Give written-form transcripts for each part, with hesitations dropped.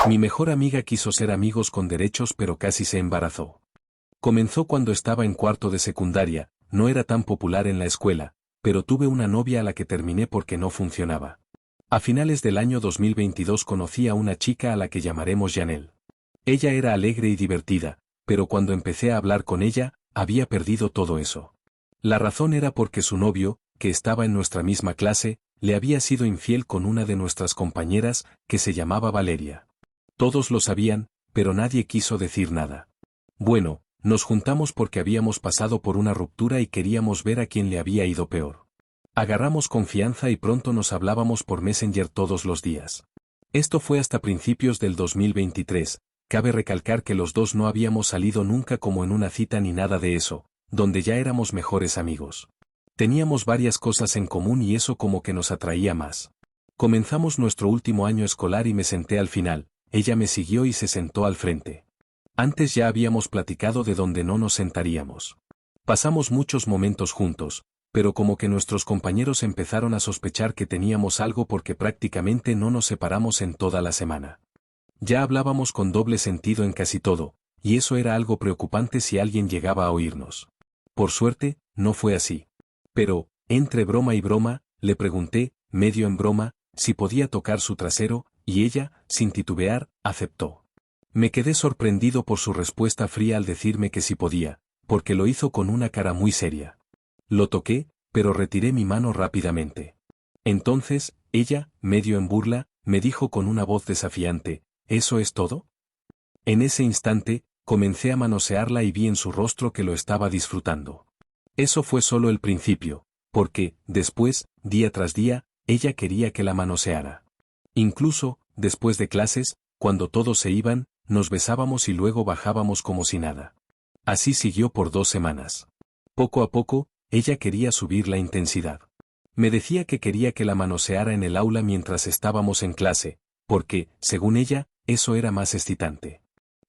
Mi mejor amiga quiso ser amigos con derechos pero casi se embarazó. Comenzó cuando estaba en cuarto de secundaria, no era tan popular en la escuela, pero tuve una novia a la que terminé porque no funcionaba. A finales del año 2022 conocí a una chica a la que llamaremos Janelle. Ella era alegre y divertida, pero cuando empecé a hablar con ella, había perdido todo eso. La razón era porque su novio, que estaba en nuestra misma clase, le había sido infiel con una de nuestras compañeras, que se llamaba Valeria. Todos lo sabían, pero nadie quiso decir nada. Bueno, nos juntamos porque habíamos pasado por una ruptura y queríamos ver a quién le había ido peor. Agarramos confianza y pronto nos hablábamos por Messenger todos los días. Esto fue hasta principios del 2023, cabe recalcar que los dos no habíamos salido nunca como en una cita ni nada de eso, donde ya éramos mejores amigos. Teníamos varias cosas en común y eso como que nos atraía más. Comenzamos nuestro último año escolar y me senté al final, ella me siguió y se sentó al frente. Antes ya habíamos platicado de dónde no nos sentaríamos. Pasamos muchos momentos juntos, pero como que nuestros compañeros empezaron a sospechar que teníamos algo porque prácticamente no nos separamos en toda la semana. Ya hablábamos con doble sentido en casi todo, y eso era algo preocupante si alguien llegaba a oírnos. Por suerte, no fue así. Pero, entre broma y broma, le pregunté, medio en broma, si podía tocar su trasero, y ella, sin titubear, aceptó. Me quedé sorprendido por su respuesta fría al decirme que sí podía, porque lo hizo con una cara muy seria. Lo toqué, pero retiré mi mano rápidamente. Entonces, ella, medio en burla, me dijo con una voz desafiante, ¿eso es todo? En ese instante, comencé a manosearla y vi en su rostro que lo estaba disfrutando. Eso fue solo el principio, porque, después, día tras día, ella quería que la manoseara. Incluso, después de clases, cuando todos se iban, nos besábamos y luego bajábamos como si nada. Así siguió por 2 semanas. Poco a poco, ella quería subir la intensidad. Me decía que quería que la manoseara en el aula mientras estábamos en clase, porque, según ella, eso era más excitante.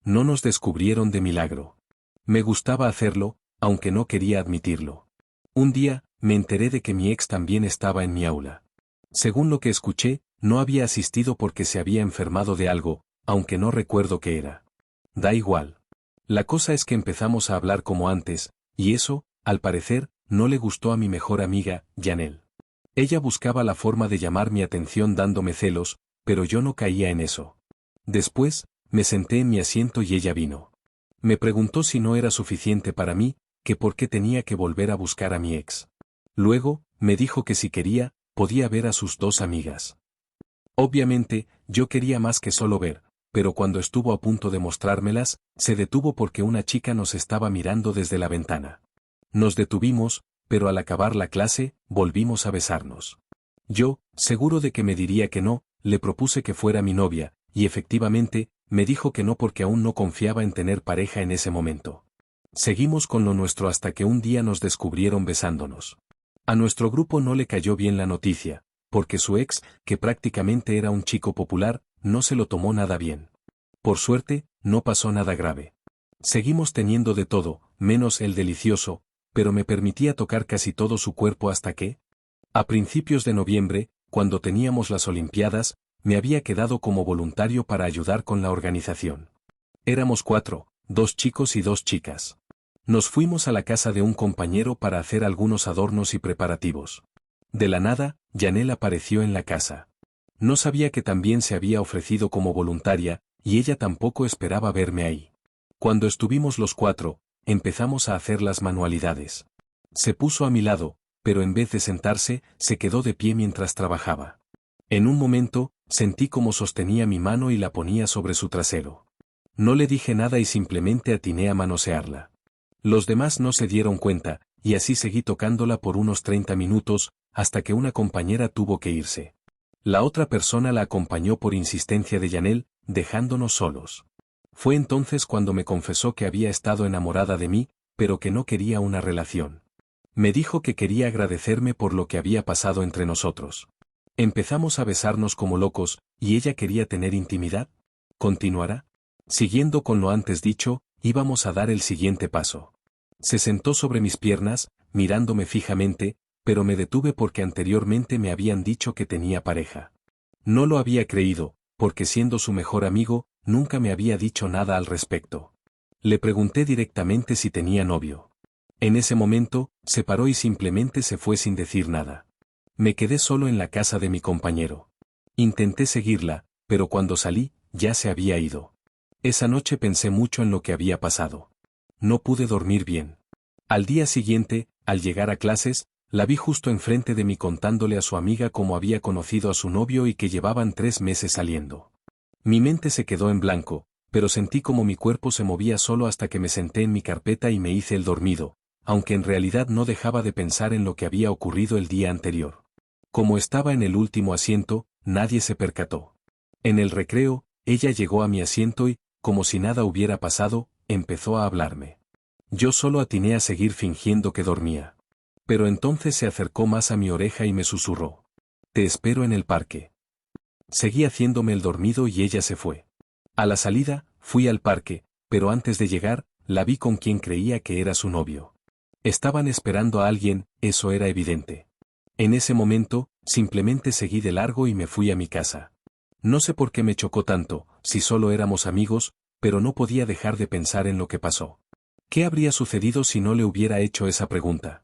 No nos descubrieron de milagro. Me gustaba hacerlo, aunque no quería admitirlo. Un día, me enteré de que mi ex también estaba en mi aula. Según lo que escuché, no había asistido porque se había enfermado de algo, aunque no recuerdo qué era. Da igual. La cosa es que empezamos a hablar como antes, y eso, al parecer, no le gustó a mi mejor amiga, Janelle. Ella buscaba la forma de llamar mi atención dándome celos, pero yo no caía en eso. Después, me senté en mi asiento y ella vino. Me preguntó si no era suficiente para mí, que por qué tenía que volver a buscar a mi ex. Luego, me dijo que si quería, podía ver a sus 2 amigas. Obviamente, yo quería más que solo ver, pero cuando estuvo a punto de mostrármelas, se detuvo porque una chica nos estaba mirando desde la ventana. Nos detuvimos, pero al acabar la clase, volvimos a besarnos. Yo, seguro de que me diría que no, le propuse que fuera mi novia, y efectivamente, me dijo que no porque aún no confiaba en tener pareja en ese momento. Seguimos con lo nuestro hasta que un día nos descubrieron besándonos. A nuestro grupo no le cayó bien la noticia, porque su ex, que prácticamente era un chico popular, no se lo tomó nada bien. Por suerte, no pasó nada grave. Seguimos teniendo de todo, menos el delicioso, pero me permitía tocar casi todo su cuerpo hasta que, a principios de noviembre, cuando teníamos las Olimpiadas, me había quedado como voluntario para ayudar con la organización. Éramos 4, 2 chicos y 2 chicas. Nos fuimos a la casa de un compañero para hacer algunos adornos y preparativos. De la nada, Janelle apareció en la casa. No sabía que también se había ofrecido como voluntaria, y ella tampoco esperaba verme ahí. Cuando estuvimos los 4, empezamos a hacer las manualidades. Se puso a mi lado, pero en vez de sentarse, se quedó de pie mientras trabajaba. En un momento, sentí como sostenía mi mano y la ponía sobre su trasero. No le dije nada y simplemente atiné a manosearla. Los demás no se dieron cuenta, y así seguí tocándola por unos 30 minutos, hasta que una compañera tuvo que irse. La otra persona la acompañó por insistencia de Janelle, dejándonos solos. Fue entonces cuando me confesó que había estado enamorada de mí, pero que no quería una relación. Me dijo que quería agradecerme por lo que había pasado entre nosotros. Empezamos a besarnos como locos, y ella quería tener intimidad. ¿Continuará? Siguiendo con lo antes dicho, íbamos a dar el siguiente paso. Se sentó sobre mis piernas, mirándome fijamente, pero me detuve porque anteriormente me habían dicho que tenía pareja. No lo había creído, porque siendo su mejor amigo, nunca me había dicho nada al respecto. Le pregunté directamente si tenía novio. En ese momento, se paró y simplemente se fue sin decir nada. Me quedé solo en la casa de mi compañero. Intenté seguirla, pero cuando salí, ya se había ido. Esa noche pensé mucho en lo que había pasado. No pude dormir bien. Al día siguiente, al llegar a clases, la vi justo enfrente de mí contándole a su amiga cómo había conocido a su novio y que llevaban 3 meses saliendo. Mi mente se quedó en blanco, pero sentí como mi cuerpo se movía solo hasta que me senté en mi carpeta y me hice el dormido, aunque en realidad no dejaba de pensar en lo que había ocurrido el día anterior. Como estaba en el último asiento, nadie se percató. En el recreo, ella llegó a mi asiento y, como si nada hubiera pasado, empezó a hablarme. Yo solo atiné a seguir fingiendo que dormía. Pero entonces se acercó más a mi oreja y me susurró. Te espero en el parque. Seguí haciéndome el dormido y ella se fue. A la salida, fui al parque, pero antes de llegar, la vi con quien creía que era su novio. Estaban esperando a alguien, eso era evidente. En ese momento, simplemente seguí de largo y me fui a mi casa. No sé por qué me chocó tanto, si solo éramos amigos, pero no podía dejar de pensar en lo que pasó. ¿Qué habría sucedido si no le hubiera hecho esa pregunta?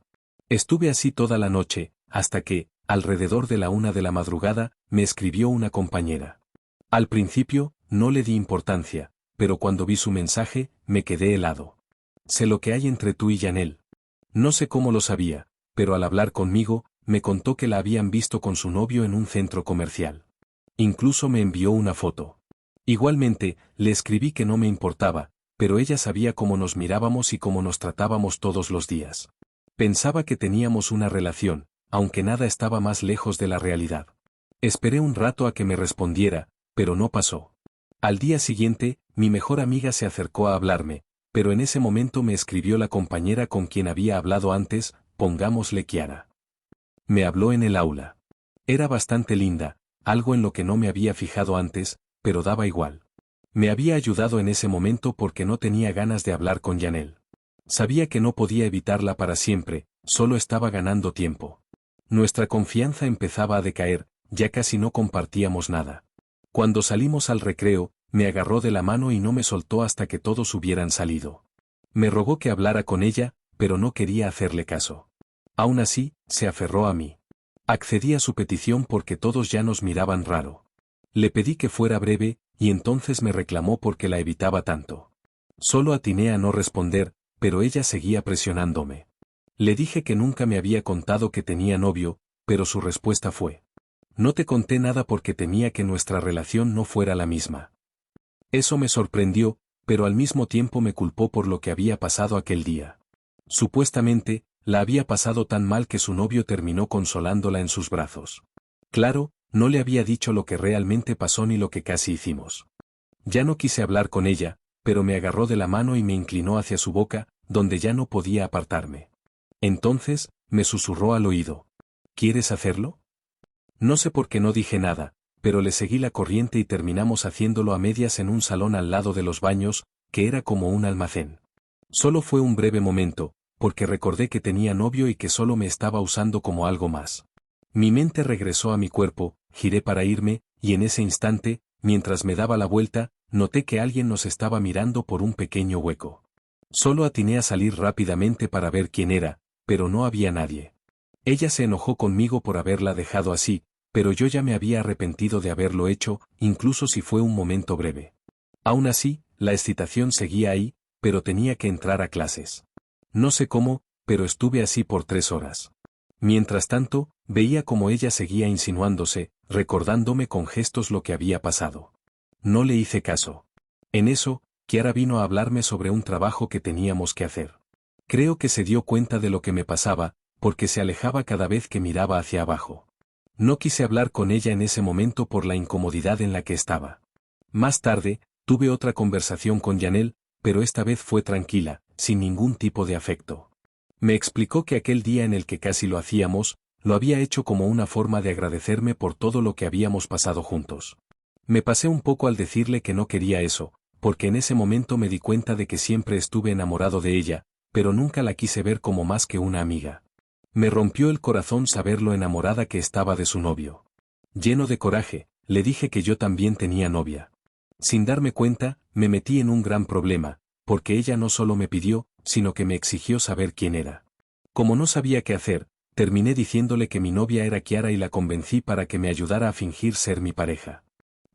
Estuve así toda la noche, hasta que, alrededor de la 1 de la madrugada, me escribió una compañera. Al principio, no le di importancia, pero cuando vi su mensaje, me quedé helado. Sé lo que hay entre tú y Janelle. No sé cómo lo sabía, pero al hablar conmigo, me contó que la habían visto con su novio en un centro comercial. Incluso me envió una foto. Igualmente, le escribí que no me importaba, pero ella sabía cómo nos mirábamos y cómo nos tratábamos todos los días. Pensaba que teníamos una relación, aunque nada estaba más lejos de la realidad. Esperé un rato a que me respondiera, pero no pasó. Al día siguiente, mi mejor amiga se acercó a hablarme, pero en ese momento me escribió la compañera con quien había hablado antes, pongámosle Kiara. Me habló en el aula. Era bastante linda, algo en lo que no me había fijado antes, pero daba igual. Me había ayudado en ese momento porque no tenía ganas de hablar con Janelle. Sabía que no podía evitarla para siempre, solo estaba ganando tiempo. Nuestra confianza empezaba a decaer, ya casi no compartíamos nada. Cuando salimos al recreo, me agarró de la mano y no me soltó hasta que todos hubieran salido. Me rogó que hablara con ella, pero no quería hacerle caso. Aún así, se aferró a mí. Accedí a su petición porque todos ya nos miraban raro. Le pedí que fuera breve, y entonces me reclamó porque la evitaba tanto. Solo atiné a no responder, pero ella seguía presionándome. Le dije que nunca me había contado que tenía novio, pero su respuesta fue: no te conté nada porque temía que nuestra relación no fuera la misma. Eso me sorprendió, pero al mismo tiempo me culpó por lo que había pasado aquel día. Supuestamente, la había pasado tan mal que su novio terminó consolándola en sus brazos. Claro, no le había dicho lo que realmente pasó ni lo que casi hicimos. Ya no quise hablar con ella, pero me agarró de la mano y me inclinó hacia su boca, donde ya no podía apartarme. Entonces, me susurró al oído. ¿Quieres hacerlo? No sé por qué no dije nada, pero le seguí la corriente y terminamos haciéndolo a medias en un salón al lado de los baños, que era como un almacén. Solo fue un breve momento, porque recordé que tenía novio y que solo me estaba usando como algo más. Mi mente regresó a mi cuerpo, giré para irme, y en ese instante, mientras me daba la vuelta, noté que alguien nos estaba mirando por un pequeño hueco. Solo atiné a salir rápidamente para ver quién era, pero no había nadie. Ella se enojó conmigo por haberla dejado así, pero yo ya me había arrepentido de haberlo hecho, incluso si fue un momento breve. Aún así, la excitación seguía ahí, pero tenía que entrar a clases. No sé cómo, pero estuve así por 3 horas. Mientras tanto, veía cómo ella seguía insinuándose, recordándome con gestos lo que había pasado. No le hice caso. En eso, Kiara vino a hablarme sobre un trabajo que teníamos que hacer. Creo que se dio cuenta de lo que me pasaba, porque se alejaba cada vez que miraba hacia abajo. No quise hablar con ella en ese momento por la incomodidad en la que estaba. Más tarde, tuve otra conversación con Janelle, pero esta vez fue tranquila, sin ningún tipo de afecto. Me explicó que aquel día en el que casi lo hacíamos, lo había hecho como una forma de agradecerme por todo lo que habíamos pasado juntos. Me pasé un poco al decirle que no quería eso, porque en ese momento me di cuenta de que siempre estuve enamorado de ella, pero nunca la quise ver como más que una amiga. Me rompió el corazón saber lo enamorada que estaba de su novio. Lleno de coraje, le dije que yo también tenía novia. Sin darme cuenta, me metí en un gran problema, porque ella no solo me pidió, sino que me exigió saber quién era. Como no sabía qué hacer, terminé diciéndole que mi novia era Kiara y la convencí para que me ayudara a fingir ser mi pareja.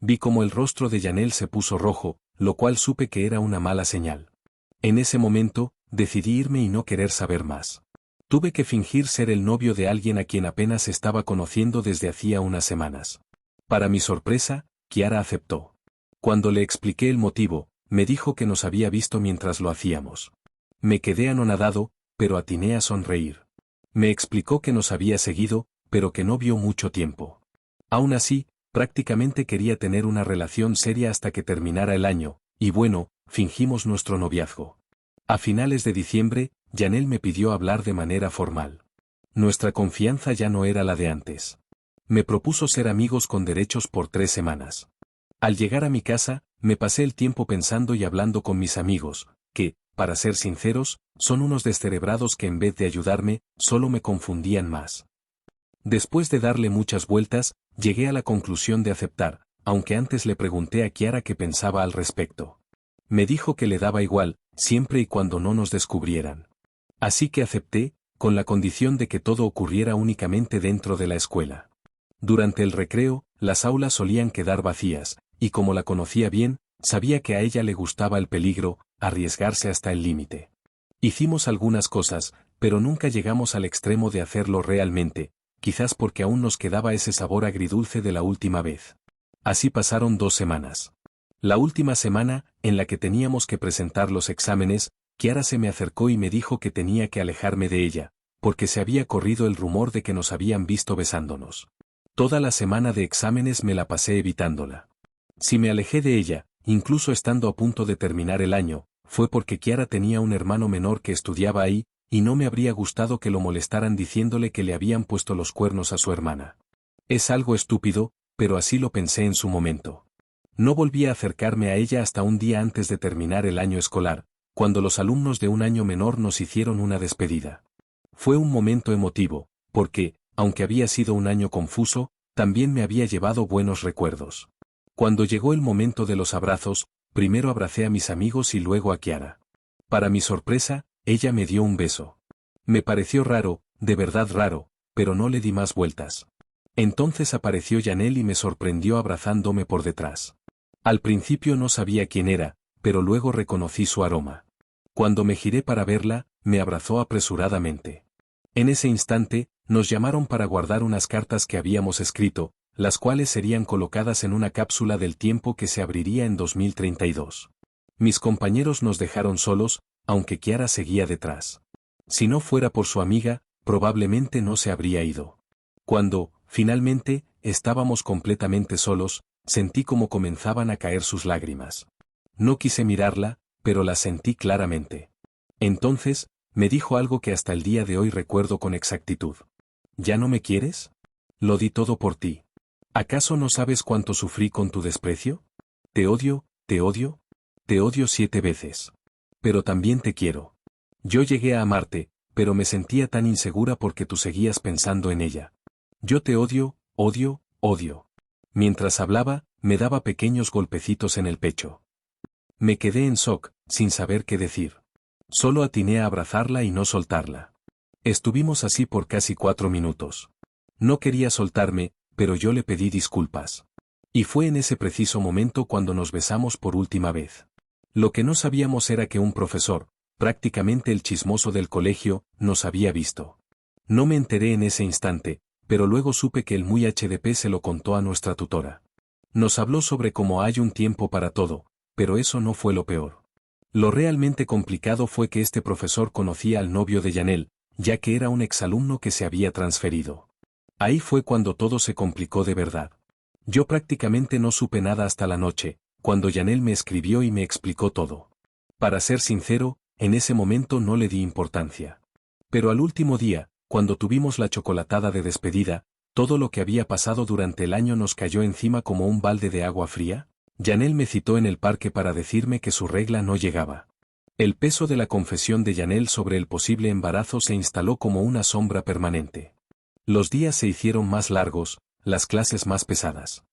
Vi como el rostro de Janelle se puso rojo, lo cual supe que era una mala señal. En ese momento, decidí irme y no querer saber más. Tuve que fingir ser el novio de alguien a quien apenas estaba conociendo desde hacía unas semanas. Para mi sorpresa, Kiara aceptó. Cuando le expliqué el motivo, me dijo que nos había visto mientras lo hacíamos. Me quedé anonadado, pero atiné a sonreír. Me explicó que nos había seguido, pero que no vio mucho tiempo. Aún así, prácticamente quería tener una relación seria hasta que terminara el año, y bueno, fingimos nuestro noviazgo. A finales de diciembre, Janelle me pidió hablar de manera formal. Nuestra confianza ya no era la de antes. Me propuso ser amigos con derechos por 3 semanas. Al llegar a mi casa, me pasé el tiempo pensando y hablando con mis amigos, que, para ser sinceros, son unos descerebrados que en vez de ayudarme, solo me confundían más. Después de darle muchas vueltas, llegué a la conclusión de aceptar, aunque antes le pregunté a Kiara qué pensaba al respecto. Me dijo que le daba igual, siempre y cuando no nos descubrieran. Así que acepté, con la condición de que todo ocurriera únicamente dentro de la escuela. Durante el recreo, las aulas solían quedar vacías, y como la conocía bien, sabía que a ella le gustaba el peligro, arriesgarse hasta el límite. Hicimos algunas cosas, pero nunca llegamos al extremo de hacerlo realmente, quizás porque aún nos quedaba ese sabor agridulce de la última vez. Así pasaron 2 semanas. La última semana, en la que teníamos que presentar los exámenes, Kiara se me acercó y me dijo que tenía que alejarme de ella, porque se había corrido el rumor de que nos habían visto besándonos. Toda la semana de exámenes me la pasé evitándola. Si me alejé de ella, incluso estando a punto de terminar el año, fue porque Kiara tenía un hermano menor que estudiaba ahí, y no me habría gustado que lo molestaran diciéndole que le habían puesto los cuernos a su hermana. Es algo estúpido, pero así lo pensé en su momento. No volví a acercarme a ella hasta un día antes de terminar el año escolar, cuando los alumnos de un año menor nos hicieron una despedida. Fue un momento emotivo, porque, aunque había sido un año confuso, también me había llevado buenos recuerdos. Cuando llegó el momento de los abrazos, primero abracé a mis amigos y luego a Kiara. Para mi sorpresa, ella me dio un beso. Me pareció raro, de verdad raro, pero no le di más vueltas. Entonces apareció Janelle y me sorprendió abrazándome por detrás. Al principio no sabía quién era, pero luego reconocí su aroma. Cuando me giré para verla, me abrazó apresuradamente. En ese instante, nos llamaron para guardar unas cartas que habíamos escrito, las cuales serían colocadas en una cápsula del tiempo que se abriría en 2032. Mis compañeros nos dejaron solos, aunque Kiara seguía detrás. Si no fuera por su amiga, probablemente no se habría ido. Cuando, finalmente, estábamos completamente solos, sentí como comenzaban a caer sus lágrimas. No quise mirarla, pero la sentí claramente. Entonces, me dijo algo que hasta el día de hoy recuerdo con exactitud. ¿Ya no me quieres? Lo di todo por ti. ¿Acaso no sabes cuánto sufrí con tu desprecio? Te odio, te odio, te odio 7 veces. Pero también te quiero. Yo llegué a amarte, pero me sentía tan insegura porque tú seguías pensando en ella. Yo te odio, odio, odio. Mientras hablaba, me daba pequeños golpecitos en el pecho. Me quedé en shock, sin saber qué decir. Solo atiné a abrazarla y no soltarla. Estuvimos así por casi 4 minutos. No quería soltarme, pero yo le pedí disculpas. Y fue en ese preciso momento cuando nos besamos por última vez. Lo que no sabíamos era que un profesor, prácticamente el chismoso del colegio, nos había visto. No me enteré en ese instante, pero luego supe que el muy HDP se lo contó a nuestra tutora. Nos habló sobre cómo hay un tiempo para todo, pero eso no fue lo peor. Lo realmente complicado fue que este profesor conocía al novio de Janelle, ya que era un exalumno que se había transferido. Ahí fue cuando todo se complicó de verdad. Yo prácticamente no supe nada hasta la noche, cuando Janelle me escribió y me explicó todo. Para ser sincero, en ese momento no le di importancia. Pero al último día, cuando tuvimos la chocolatada de despedida, todo lo que había pasado durante el año nos cayó encima como un balde de agua fría. Janelle me citó en el parque para decirme que su regla no llegaba. El peso de la confesión de Janelle sobre el posible embarazo se instaló como una sombra permanente. Los días se hicieron más largos, las clases más pesadas.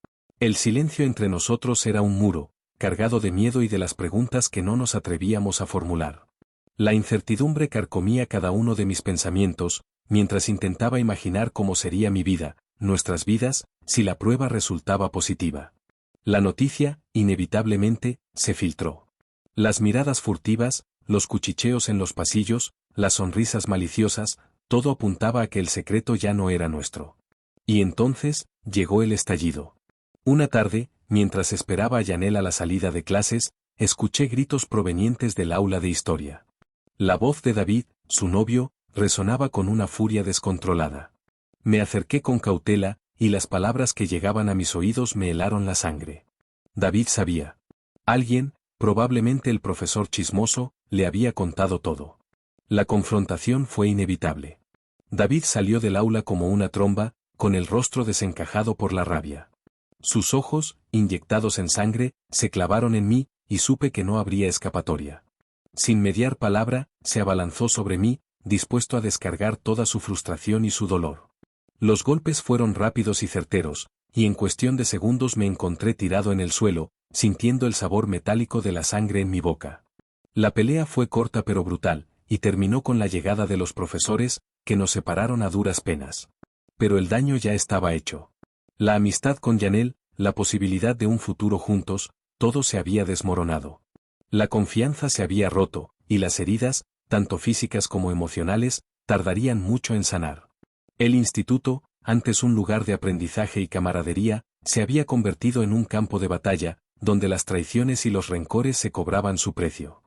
El silencio entre nosotros era un muro, cargado de miedo y de las preguntas que no nos atrevíamos a formular. La incertidumbre carcomía cada uno de mis pensamientos, mientras intentaba imaginar cómo sería mi vida, nuestras vidas, si la prueba resultaba positiva. La noticia, inevitablemente, se filtró. Las miradas furtivas, los cuchicheos en los pasillos, las sonrisas maliciosas, todo apuntaba a que el secreto ya no era nuestro. Y entonces, llegó el estallido. Una tarde, mientras esperaba a Janelle a la salida de clases, escuché gritos provenientes del aula de historia. La voz de David, su novio, resonaba con una furia descontrolada. Me acerqué con cautela, y las palabras que llegaban a mis oídos me helaron la sangre. David sabía. Alguien, probablemente el profesor chismoso, le había contado todo. La confrontación fue inevitable. David salió del aula como una tromba, con el rostro desencajado por la rabia. Sus ojos, inyectados en sangre, se clavaron en mí, y supe que no habría escapatoria. Sin mediar palabra, se abalanzó sobre mí, dispuesto a descargar toda su frustración y su dolor. Los golpes fueron rápidos y certeros, y en cuestión de segundos me encontré tirado en el suelo, sintiendo el sabor metálico de la sangre en mi boca. La pelea fue corta pero brutal, y terminó con la llegada de los profesores, que nos separaron a duras penas. Pero el daño ya estaba hecho. La amistad con Janelle, la posibilidad de un futuro juntos, todo se había desmoronado. La confianza se había roto, y las heridas, tanto físicas como emocionales, tardarían mucho en sanar. El instituto, antes un lugar de aprendizaje y camaradería, se había convertido en un campo de batalla, donde las traiciones y los rencores se cobraban su precio.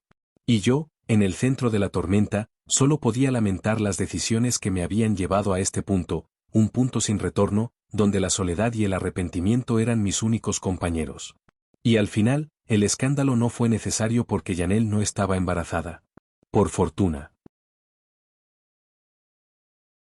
Y yo, en el centro de la tormenta, solo podía lamentar las decisiones que me habían llevado a este punto, un punto sin retorno, donde la soledad y el arrepentimiento eran mis únicos compañeros. Y al final, el escándalo no fue necesario porque Janelle no estaba embarazada. Por fortuna.